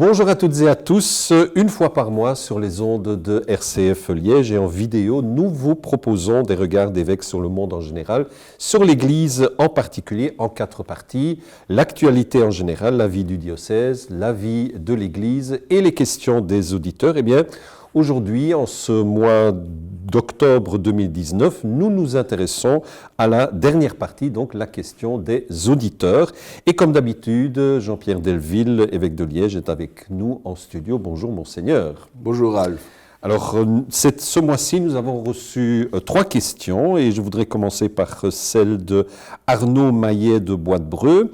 Bonjour à toutes et à tous. Une fois par mois sur les ondes de RCF Liège et en vidéo, nous vous proposons des regards d'évêques sur le monde en général, sur l'Église en particulier en 4 parties. L'actualité en général, la vie du diocèse, la vie de l'Église et les questions des auditeurs. Eh bien, aujourd'hui, en ce mois d'octobre 2019, nous nous intéressons à la dernière partie, donc la question des auditeurs. Et comme d'habitude, Jean-Pierre Delville, évêque de Liège, est avec nous en studio. Bonjour, Monseigneur. Bonjour, Ralph. Alors, ce mois-ci, nous avons reçu 3 questions et je voudrais commencer par celle de Arnaud Maillet de Bois-de-Breu.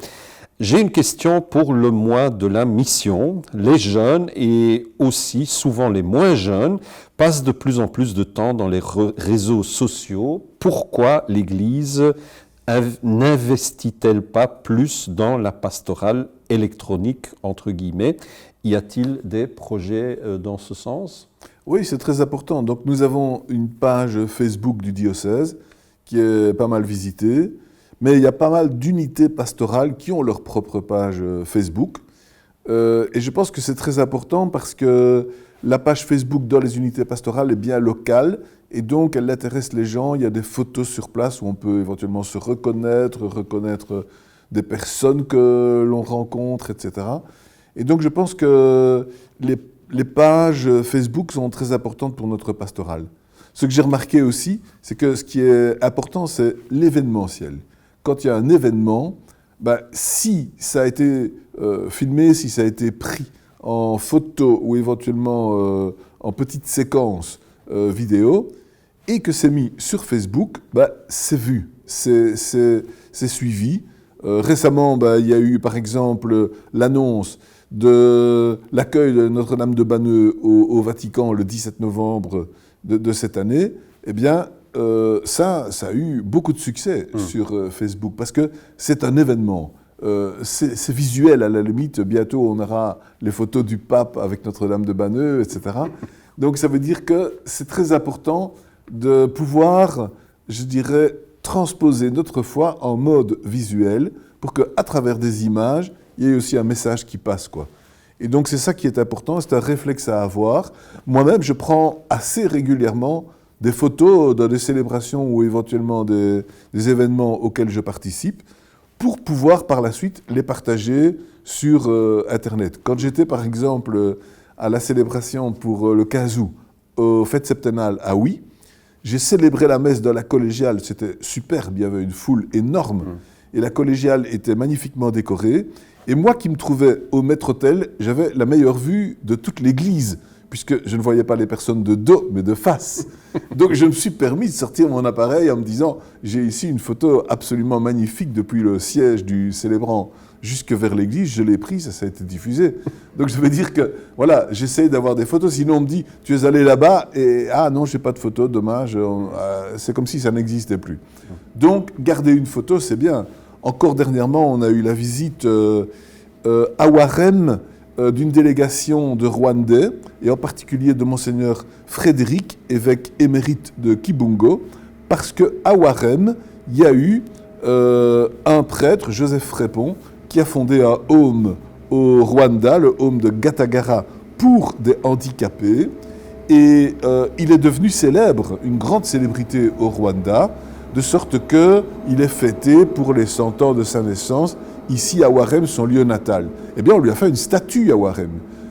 J'ai une question pour le mois de la mission. Les jeunes et aussi souvent les moins jeunes passent de plus en plus de temps dans les réseaux sociaux. Pourquoi l'Église n'investit-elle pas plus dans la pastorale électronique, entre guillemets? Y a-t-il des projets dans ce sens? Oui, c'est très important. Donc nous avons une page Facebook du diocèse qui est pas mal visitée. Mais il y a pas mal d'unités pastorales qui ont leur propre page Facebook. Et je pense que c'est très important parce que la page Facebook dans les unités pastorales est bien locale et donc elle intéresse les gens. Il y a des photos sur place où on peut éventuellement se reconnaître des personnes que l'on rencontre, etc. Et donc je pense que les pages Facebook sont très importantes pour notre pastorale. Ce que j'ai remarqué aussi, c'est que ce qui est important, c'est l'événementiel. Quand il y a un événement, si ça a été filmé, si ça a été pris en photo ou éventuellement en petite séquence vidéo, et que c'est mis sur Facebook, c'est vu, c'est suivi. Récemment, il y a eu par exemple l'annonce de l'accueil de Notre-Dame de Banneux au Vatican le 17 novembre de cette année. Eh bien, ça a eu beaucoup de succès sur Facebook parce que c'est un événement. C'est visuel à la limite. Bientôt, on aura les photos du pape avec Notre-Dame de Banneux, etc. Donc, ça veut dire que c'est très important de pouvoir, je dirais, transposer notre foi en mode visuel pour qu'à travers des images, il y ait aussi un message qui passe, quoi. Et donc, c'est ça qui est important. C'est un réflexe à avoir. Moi-même, je prends assez régulièrement des photos dans des célébrations ou éventuellement des événements auxquels je participe pour pouvoir par la suite les partager sur Internet. Quand j'étais par exemple à la célébration pour le 15 août aux fêtes septennales à Huy, j'ai célébré la messe dans la collégiale, c'était superbe, il y avait une foule énorme et la collégiale était magnifiquement décorée. Et moi qui me trouvais au maître-autel, j'avais la meilleure vue de toute l'église, puisque je ne voyais pas les personnes de dos, mais de face. Donc je me suis permis de sortir mon appareil en me disant « J'ai ici une photo absolument magnifique depuis le siège du célébrant jusque vers l'église, je l'ai prise, ça a été diffusé. » Donc je veux dire que, voilà, j'essaye d'avoir des photos, sinon on me dit « Tu es allé là-bas et ah non, j'ai pas de photo, dommage, c'est comme si ça n'existait plus. » Donc garder une photo, c'est bien. Encore dernièrement, on a eu la visite à Warem, d'une délégation de Rwandais, et en particulier de Monseigneur Frédéric, évêque émérite de Kibungo, parce qu'à Warem, il y a eu un prêtre, Joseph Frépon, qui a fondé un home au Rwanda, le home de Gatagara, pour des handicapés, et il est devenu célèbre, une grande célébrité au Rwanda, de sorte qu'il est fêté pour les 100 ans de sa naissance, ici à Warem, son lieu natal. Eh bien, on lui a fait une statue à Warem.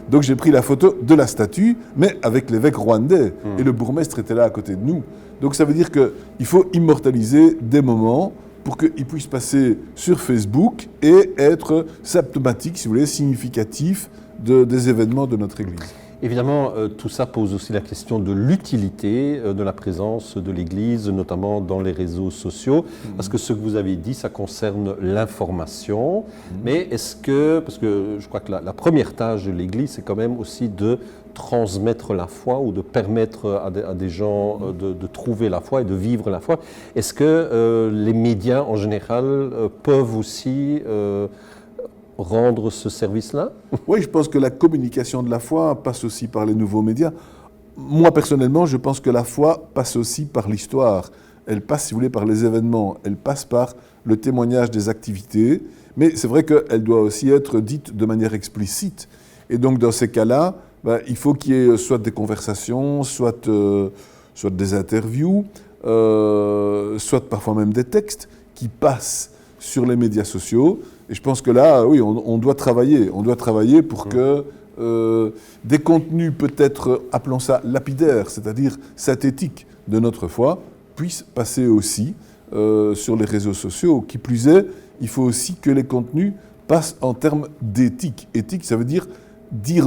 Donc j'ai pris la photo de la statue, mais avec l'évêque rwandais. Et le bourgmestre était là à côté de nous. Donc ça veut dire qu'il faut immortaliser des moments pour qu'ils puissent passer sur Facebook et être symptomatiques, si vous voulez, significatifs des événements de notre Église. Évidemment, tout ça pose aussi la question de l'utilité de la présence de l'Église, notamment dans les réseaux sociaux, parce que ce que vous avez dit, ça concerne l'information, mais est-ce que, parce que je crois que la première tâche de l'Église, c'est quand même aussi de transmettre la foi ou de permettre à des gens de trouver la foi et de vivre la foi, est-ce que les médias en général peuvent aussi rendre ce service-là? Oui, je pense que la communication de la foi passe aussi par les nouveaux médias. Moi, personnellement, je pense que la foi passe aussi par l'histoire. Elle passe, si vous voulez, par les événements. Elle passe par le témoignage des activités. Mais c'est vrai qu'elle doit aussi être dite de manière explicite. Et donc, dans ces cas-là, il faut qu'il y ait soit des conversations, soit des interviews, soit parfois même des textes qui passent sur les médias sociaux. Et je pense que là, oui, on doit travailler. On doit travailler pour que des contenus peut-être, appelons ça lapidaires, c'est-à-dire synthétiques de notre foi, puissent passer aussi sur les réseaux sociaux. Qui plus est, il faut aussi que les contenus passent en termes d'éthique. Éthique, ça veut dire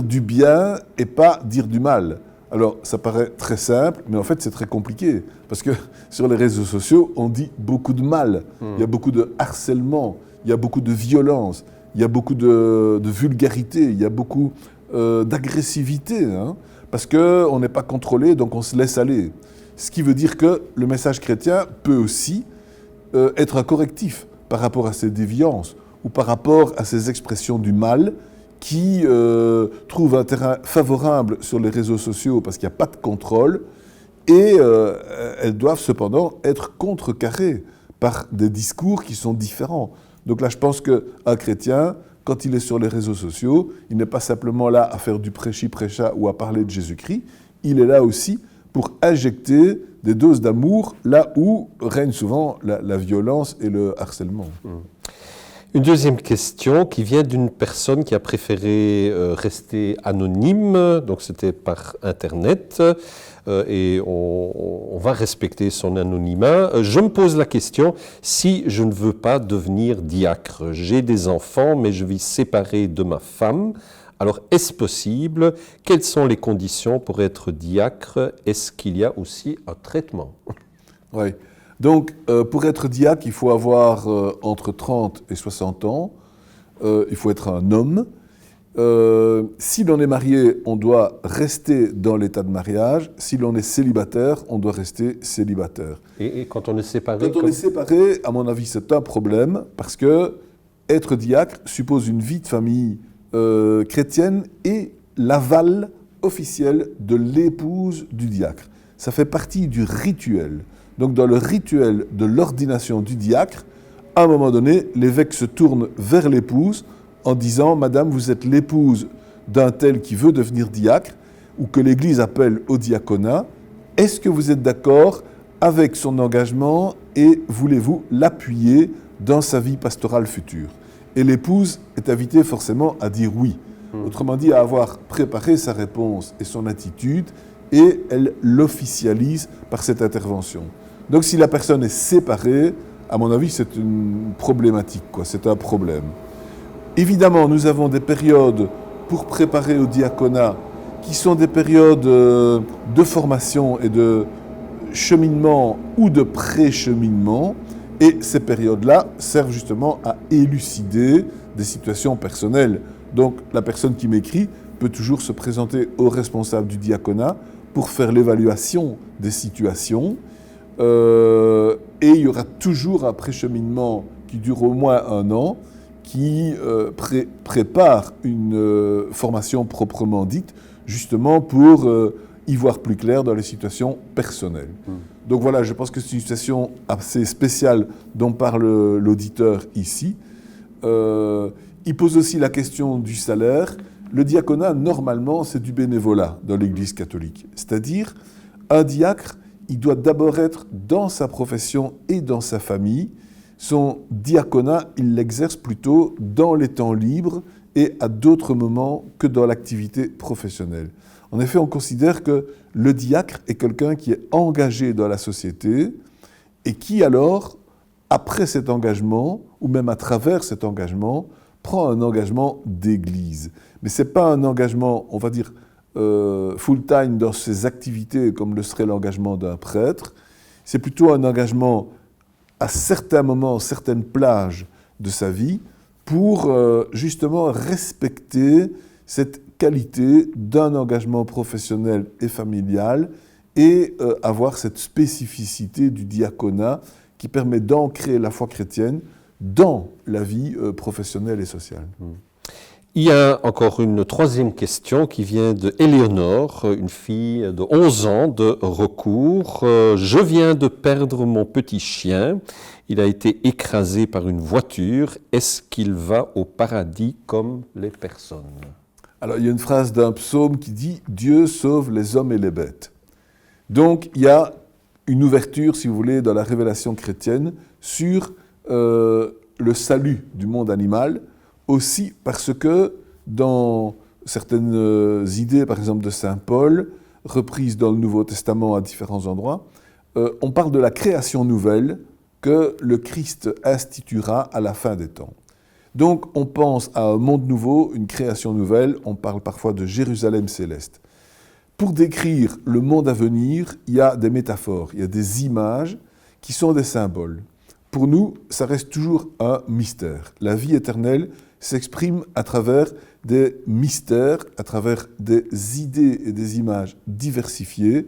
du bien et pas dire du mal. Alors, ça paraît très simple, mais en fait, c'est très compliqué. Parce que sur les réseaux sociaux, on dit beaucoup de mal. Il y a beaucoup de harcèlement, il y a beaucoup de violence, il y a beaucoup de vulgarité, il y a beaucoup d'agressivité. Parce qu'on n'est pas contrôlé, donc on se laisse aller. Ce qui veut dire que le message chrétien peut aussi être un correctif par rapport à ces déviances ou par rapport à ces expressions du mal qui trouvent un terrain favorable sur les réseaux sociaux parce qu'il n'y a pas de contrôle et elles doivent cependant être contrecarrées par des discours qui sont différents. Donc là, je pense qu'un chrétien, quand il est sur les réseaux sociaux, il n'est pas simplement là à faire du prêchi-prêcha ou à parler de Jésus-Christ, il est là aussi pour injecter des doses d'amour là où règne souvent la violence et le harcèlement. Une deuxième question qui vient d'une personne qui a préféré rester anonyme, donc c'était par Internet, et on va respecter son anonymat. Je me pose la question, si je ne veux pas devenir diacre, j'ai des enfants, mais je vis séparé de ma femme, alors est-ce possible? Quelles sont les conditions pour être diacre? Est-ce qu'il y a aussi un traitement? Oui. Donc, pour être diacre, il faut avoir entre 30 et 60 ans. Il faut être un homme. Si l'on est marié, on doit rester dans l'état de mariage. Si l'on est célibataire, on doit rester célibataire. Et quand on est séparé? Quand on est séparé, à mon avis, c'est un problème parce que être diacre suppose une vie de famille chrétienne et l'aval officiel de l'épouse du diacre. Ça fait partie du rituel. Donc dans le rituel de l'ordination du diacre, à un moment donné, l'évêque se tourne vers l'épouse en disant « Madame, vous êtes l'épouse d'un tel qui veut devenir diacre ou que l'Église appelle au diaconat. Est-ce que vous êtes d'accord avec son engagement et voulez-vous l'appuyer dans sa vie pastorale future ?» Et l'épouse est invitée forcément à dire oui. Autrement dit, à avoir préparé sa réponse et son attitude, et elle l'officialise par cette intervention. Donc si la personne est séparée, à mon avis, c'est une problématique, c'est un problème. Évidemment, nous avons des périodes pour préparer au diaconat qui sont des périodes de formation et de cheminement ou de pré-cheminement, et ces périodes-là servent justement à élucider des situations personnelles. Donc la personne qui m'écrit peut toujours se présenter au responsable du diaconat pour faire l'évaluation des situations. Et il y aura toujours un précheminement qui dure au moins 1 an, qui prépare une formation proprement dite, justement pour y voir plus clair dans les situations personnelles. Donc voilà, je pense que c'est une situation assez spéciale dont parle l'auditeur ici. Il pose aussi la question du salaire. Le diaconat, normalement, c'est du bénévolat dans l'Église catholique. C'est-à-dire, un diacre, il doit d'abord être dans sa profession et dans sa famille. Son diaconat, il l'exerce plutôt dans les temps libres et à d'autres moments que dans l'activité professionnelle. En effet, on considère que le diacre est quelqu'un qui est engagé dans la société et qui alors, après cet engagement, ou même à travers cet engagement, prend un engagement d'église. Mais ce n'est pas un engagement, on va dire, full-time dans ses activités comme le serait l'engagement d'un prêtre. C'est plutôt un engagement à certains moments, certaines plages de sa vie pour justement respecter cette qualité d'un engagement professionnel et familial et avoir cette spécificité du diaconat qui permet d'ancrer la foi chrétienne dans la vie professionnelle et sociale. Il y a encore une troisième question qui vient de Éléonore, une fille de 11 ans de Recours. Je viens de perdre mon petit chien. Il a été écrasé par une voiture. Est-ce qu'il va au paradis comme les personnes? Alors, il y a une phrase d'un psaume qui dit « Dieu sauve les hommes et les bêtes ». Donc, il y a une ouverture, si vous voulez, dans la révélation chrétienne sur le salut du monde animal, aussi parce que dans certaines idées, par exemple de saint Paul, reprises dans le Nouveau Testament à différents endroits, on parle de la création nouvelle que le Christ instituera à la fin des temps. Donc on pense à un monde nouveau, une création nouvelle, on parle parfois de Jérusalem céleste. Pour décrire le monde à venir, il y a des métaphores, il y a des images qui sont des symboles. Pour nous, ça reste toujours un mystère. La vie éternelle s'exprime à travers des mystères, à travers des idées et des images diversifiées,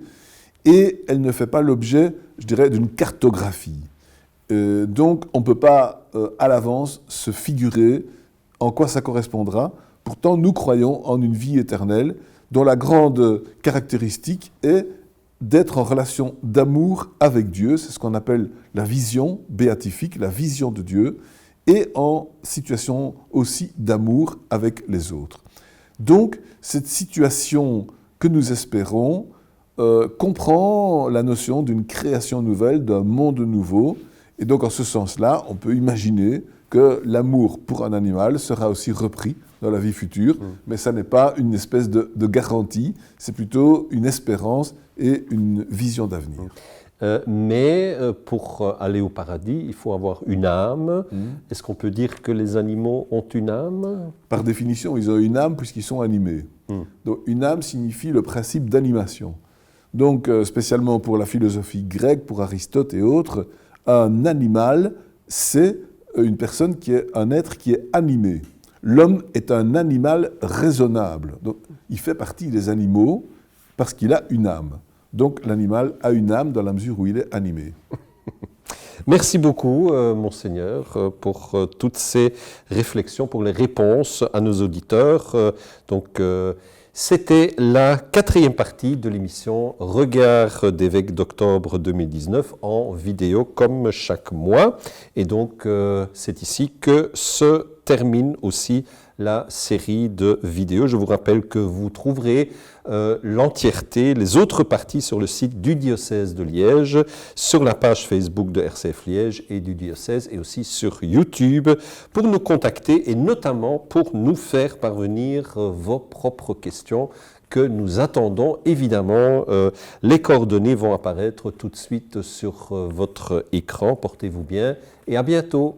et elle ne fait pas l'objet, je dirais, d'une cartographie. Donc, on ne peut pas à l'avance se figurer en quoi ça correspondra. Pourtant, nous croyons en une vie éternelle dont la grande caractéristique est d'être en relation d'amour avec Dieu. C'est ce qu'on appelle la vision béatifique, la vision de Dieu, et en situation aussi d'amour avec les autres. Donc, cette situation que nous espérons comprend la notion d'une création nouvelle, d'un monde nouveau. Et donc, en ce sens-là, on peut imaginer que l'amour pour un animal sera aussi repris dans la vie future, mais ça n'est pas une espèce de garantie, c'est plutôt une espérance et une vision d'avenir. Mais pour aller au paradis, il faut avoir une âme. Est-ce qu'on peut dire que les animaux ont une âme? Par définition, ils ont une âme puisqu'ils sont animés. Donc, une âme signifie le principe d'animation. Donc, spécialement pour la philosophie grecque, pour Aristote et autres, un animal, c'est une personne qui est un être qui est animé. L'homme est un animal raisonnable. Donc, il fait partie des animaux parce qu'il a une âme. Donc, l'animal a une âme dans la mesure où il est animé. Merci beaucoup, Monseigneur, pour toutes ces réflexions, pour les réponses à nos auditeurs. C'était la 4e partie de l'émission Regard d'évêque d'octobre 2019 en vidéo comme chaque mois. Et donc, c'est ici que se termine aussi la série de vidéos. Je vous rappelle que vous trouverez l'entièreté, les autres parties sur le site du diocèse de Liège, sur la page Facebook de RCF Liège et du diocèse et aussi sur YouTube pour nous contacter et notamment pour nous faire parvenir vos propres questions que nous attendons. Évidemment, les coordonnées vont apparaître tout de suite sur votre écran. Portez-vous bien et à bientôt.